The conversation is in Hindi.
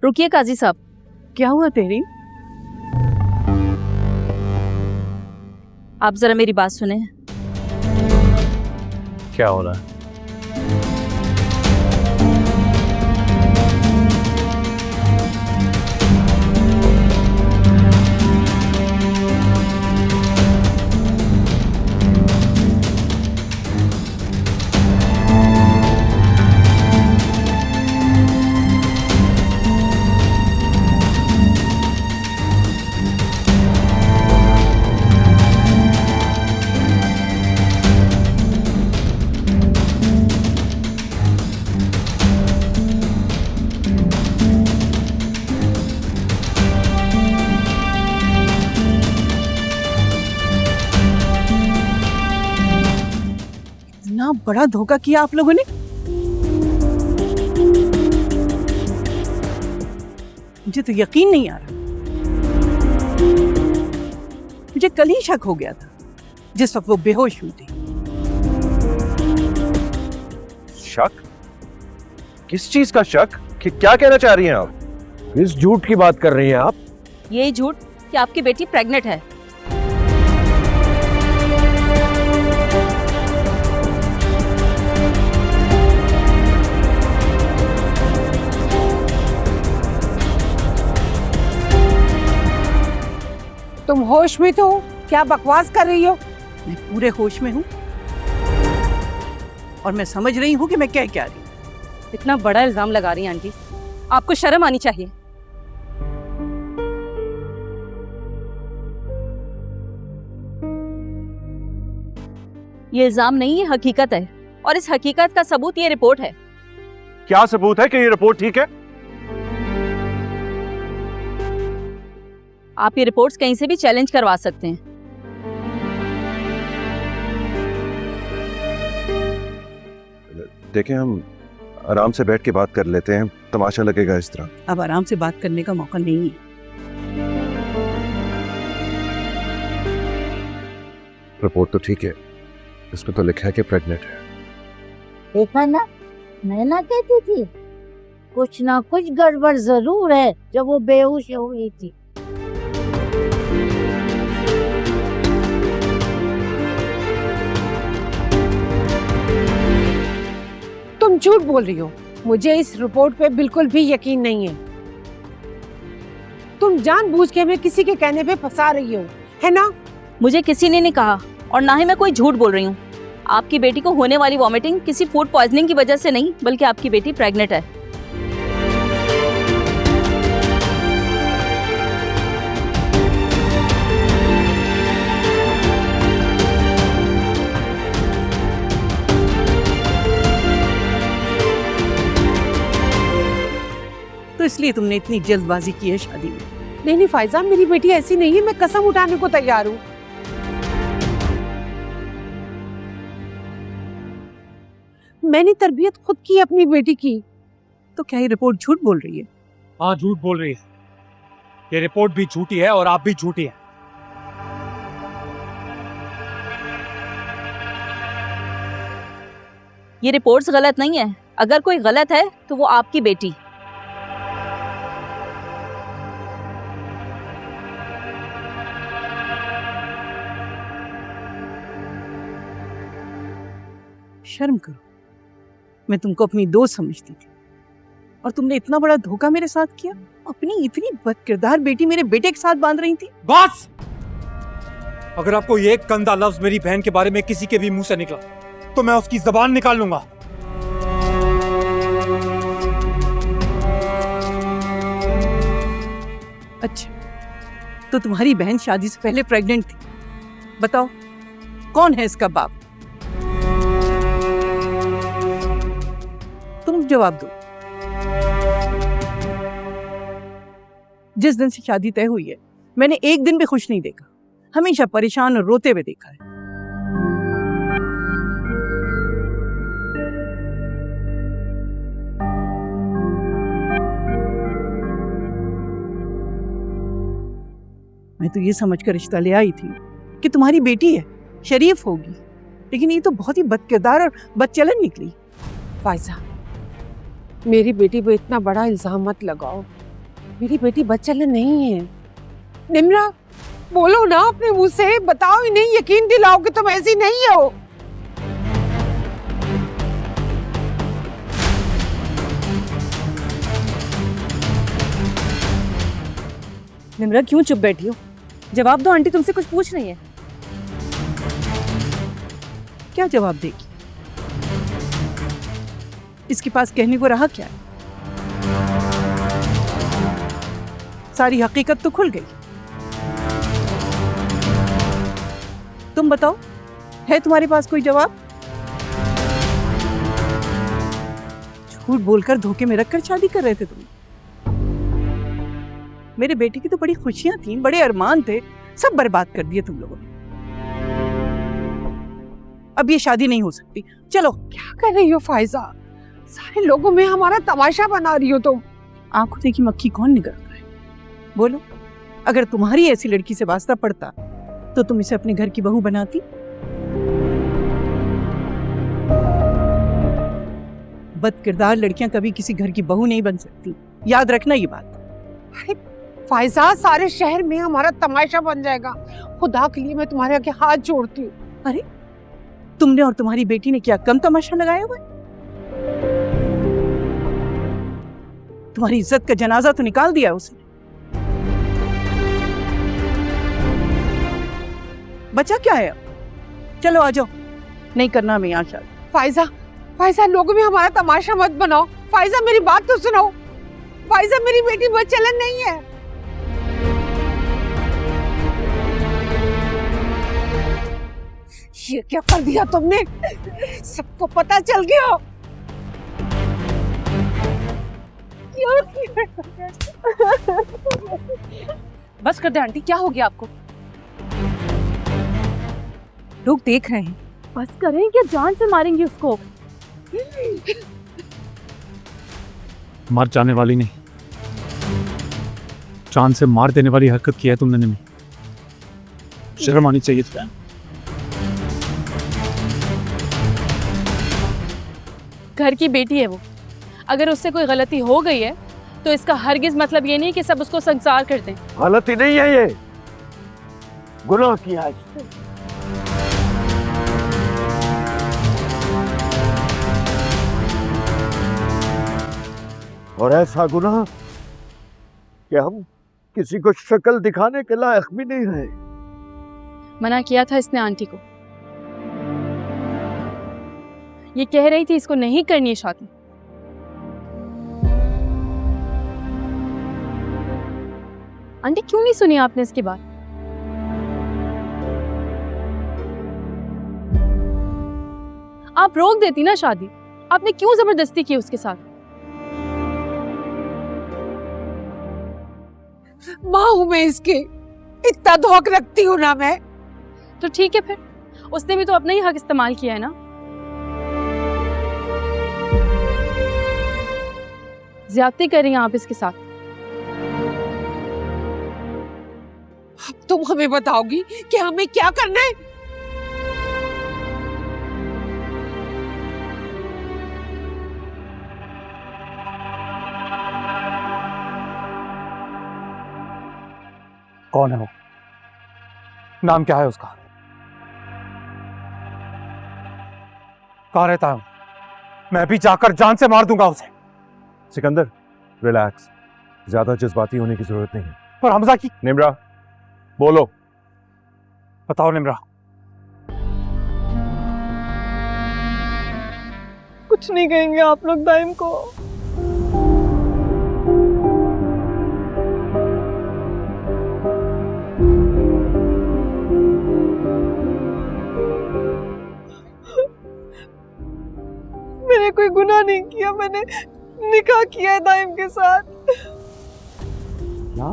रुकिए काजी साहब। क्या हुआ तेरी? आप जरा मेरी बात सुने। क्या हो रहा है? इतना बड़ा धोखा किया आप लोगों ने। मुझे तो यकीन नहीं आ रहा। मुझे कल ही शक हो गया था जिस वक्त वो बेहोश हुई थी। शक? किस चीज का शक? क्या कहना चाह रही हैं आप? किस झूठ की बात कर रही हैं आप? यही झूठ कि आपकी बेटी प्रेग्नेंट है। तुम होश में तो हो? क्या बकवास कर रही हो? मैं पूरे होश में हूँ और मैं समझ रही हूँ कि मैं क्या रही हूँ। इतना बड़ा इल्जाम लगा रही हैं आंटी, आपको शर्म आनी चाहिए। ये इल्जाम नहीं, ये हकीकत है, और इस हकीकत का सबूत ये रिपोर्ट है। क्या सबूत है कि ये रिपोर्ट ठीक है? आप ये रिपोर्ट्स कहीं से भी चैलेंज करवा सकते हैं। देखें, हम आराम से बैठ के बात कर लेते हैं, तमाशा लगेगा इस तरह। अब आराम से बात करने का मौका नहीं है। रिपोर्ट तो ठीक है, इसमें तो लिखा है कि प्रेग्नेंट है। देखा ना, मैं ना कहती थी कुछ ना कुछ गड़बड़ जरूर है जब वो बेहोश हो गई थी। तुम झूठ बोल रही हो। मुझे इस रिपोर्ट पे बिल्कुल भी यकीन नहीं है। तुम जानबूझ के हमें किसी के कहने पे फंसा रही हो, है ना? मुझे किसी ने नहीं कहा, और ना ही मैं कोई झूठ बोल रही हूँ। आपकी बेटी को होने वाली वॉमिटिंग किसी फूड पॉइजनिंग की वजह से नहीं, बल्कि आपकी बेटी प्रेग्नेंट है। तो इसलिए तुमने इतनी जल्दबाजी की है शादी में। नहीं नहीं फायजा, मेरी बेटी ऐसी नहीं है। मैं कसम उठाने को तैयार हूँ। मैंने तरबियत खुद की अपनी बेटी की। तो क्या ये रिपोर्ट झूठ बोल रही है? हाँ, झूठ बोल रही है। ये रिपोर्ट भी झूठी है और आप भी झूठी हैं। ये रिपोर्ट्स गलत नहीं है। अगर कोई गलत है तो वो आपकी बेटी। शर्म करो, मैं तुमको अपनी दोस्त समझती थी और तुमने इतना बड़ा धोखा मेरे साथ किया। अपनी इतनी बदकिरदार बेटी मेरे बेटे के साथ बांध रही थी। बस! अगर आपको ये एक गंदा लफ्ज मेरी बहन के बारे में किसी के भी मुंह से निकला तो मैं उसकी जबान निकाल लूंगा। अच्छा, तो तुम्हारी बहन शादी से पहले प्रेग्नेंट थी। बताओ, कौन है इसका बाप? तुम जवाब दो। जिस दिन से शादी तय हुई है, मैंने एक दिन भी खुश नहीं देखा। हमेशा परेशान और रोते हुए देखा है। मैं तो ये समझकर रिश्ता ले आई थी कि तुम्हारी बेटी है, शरीफ होगी, लेकिन ये तो बहुत ही बदकिरदार और बदचलन निकली। फायजा, मेरी बेटी पे इतना बड़ा इल्जाम मत लगाओ। मेरी बेटी बच्चलन नहीं है। निम्रा, बोलो ना अपने मुंह से, बताओ ही नहीं, यकीन दिलाओ कि तुम ऐसी नहीं हो। निम्रा क्यों चुप बैठी हो? जवाब दो, आंटी तुमसे कुछ पूछ रही है। क्या जवाब देगी? इसके पास कहने को रहा क्या है? सारी हकीकत तो खुल गई। तुम बताओ, है तुम्हारे पास कोई जवाब? झूठ बोलकर धोखे में रखकर शादी कर रहे थे तुम। मेरे बेटे की तो बड़ी खुशियां थी, बड़े अरमान थे, सब बर्बाद कर दिए तुम लोगों ने। अब ये शादी नहीं हो सकती। चलो। क्या कर रही हो फाइजा? सारे लोगों में हमारा तमाशा बना रही हो तुम। आंखों देखी मक्खी कौन निकलता है? बोलो, अगर तुम्हारी ऐसी लड़की से वास्ता पड़ता तो तुम इसे अपने घर की बहू बनाती? बदकिरदार लड़कियां कभी किसी घर की बहू नहीं बन सकती, याद रखना ये बात। अरे फाइजा, सारे शहर में हमारा तमाशा बन जाएगा। खुदा के लिए मैं तुम्हारे आगे हाथ जोड़ती हूँ। अरे, तुमने और तुम्हारी बेटी ने क्या कम तमाशा लगाया हुआ है? तुम्हारी इज्जत का जनाजा तो निकाल दिया उसने। बचा क्या है अब? चलो आ जाओ, नहीं करना मैं यहाँ शादी। फाइजा, फाइजा, लोगों में हमारा तमाशा मत बनाओ। फाइजा, मेरी बात तो सुनो। फाइजा, मेरी बेटी बच्चलन नहीं है। ये क्या कर दिया तुमने? सबको पता चल गया। बस कर दे आंटी, क्या हो गया आपको? लोग देख रहे हैं। बस करें, क्या जान से मारेंगे उसको? मर जाने वाली नहीं, जान से मार देने वाली हरकत की है तुमने निम्मी। शर्म आनी चाहिए तुम्हें। घर की बेटी है वो, अगर उससे कोई गलती हो गई है तो इसका हरगिज मतलब ये नहीं कि सब उसको संसार कर दें। गलती नहीं है, ये गुनाह किया है इसने। और ऐसा गुनाह कि हम किसी को शक्ल दिखाने के लायक भी नहीं रहे। मना किया था इसने आंटी को, ये कह रही थी इसको नहीं करनी है शादी। आंटी क्यों नहीं सुनी आपने इसकी बात? आप रोक देती ना शादी, आपने क्यों जबरदस्ती की उसके साथ? माँ हूं मैं इसकी, इतना धोख रखती हूँ ना मैं। तो ठीक है फिर, उसने भी तो अपना ही हक इस्तेमाल किया है ना। ज्यादती कर रही हैं आप इसके साथ। अब तुम हमें बताओगी कि हमें क्या करना है? कौन है वो? नाम क्या है उसका? कहाँ रहता है? मैं भी जाकर जान से मार दूंगा उसे। सिकंदर, रिलैक्स, ज्यादा जज्बाती होने की जरूरत नहीं है। पर हमजा की। निम्रा, बोलो। बताओ निम्रा। कुछ नहीं कहेंगे आप लोग दाइम को? मैंने कोई गुनाह नहीं किया, मैंने निकाह किया है दाइम के साथ। क्या?